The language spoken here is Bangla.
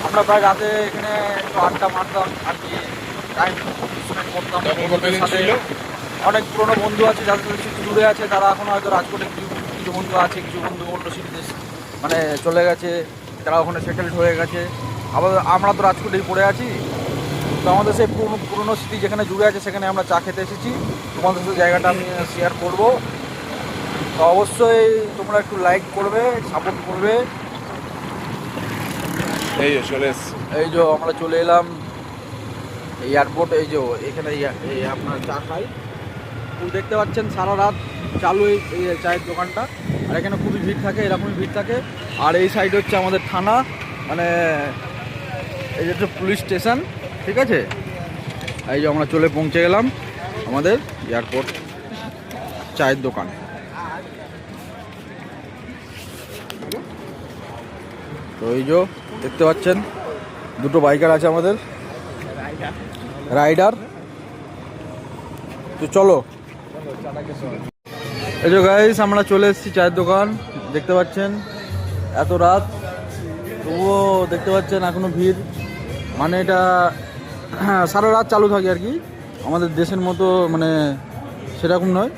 আমরা প্রায় রাতে এখানে একটু আড্ডা মারতাম আর কি, টাইম স্পেন্ড করতাম বন্ধুদের সাথে। অনেক পুরনো বন্ধু আছে যাদের সাথে কিছু দূরে আছে, তারা এখন হয়তো রাজকোটে কিছু কিছু বন্ধু আছে, কিছু বন্ধু অন্য সিটিতে মানে চলে গেছে, তারা ওখানে সেটেলড হয়ে গেছে। আবার আমরা তো রাজকোটেই পড়ে আছি। তো আমাদের সেই পুরনো পুরনো স্মৃতি যেখানে জুড়ে আছে সেখানে আমরা চা খেতে এসেছি। তোমাদের সাথে জায়গাটা আমি শেয়ার করব। তো অবশ্যই তোমরা একটু লাইক করবে, সাপোর্ট করবে। এই চলে এসছি। এই যে আমরা চলে এলাম এয়ারপোর্ট। এই যে এখানে এই আপনার চা খাই, খুব দেখতে পাচ্ছেন সারা রাত চালু এই চায়ের দোকানটা। আর এখানে খুবই ভিড় থাকে, এরকমই ভিড় থাকে। আর এই সাইড হচ্ছে আমাদের থানা, মানে এই যে হচ্ছে পুলিশ স্টেশন, ঠিক আছে। এই যে আমরা চলে পৌঁছে গেলাম আমাদের এয়ারপোর্ট চায়ের দোকান। তো এই যে দেখতে পাচ্ছেন দুটো বাইকার আছে আমাদের, রাইডার। তো চলো, এই যে গাইস আমরা চলে এসেছি চায়ের দোকান। দেখতে পাচ্ছেন এত রাত, তবুও দেখতে পাচ্ছেন এখনো ভিড়। মানে এটা সারা রাত চালু থাকে আর কি, আমাদের দেশের মতো মানে সেরকম নয়।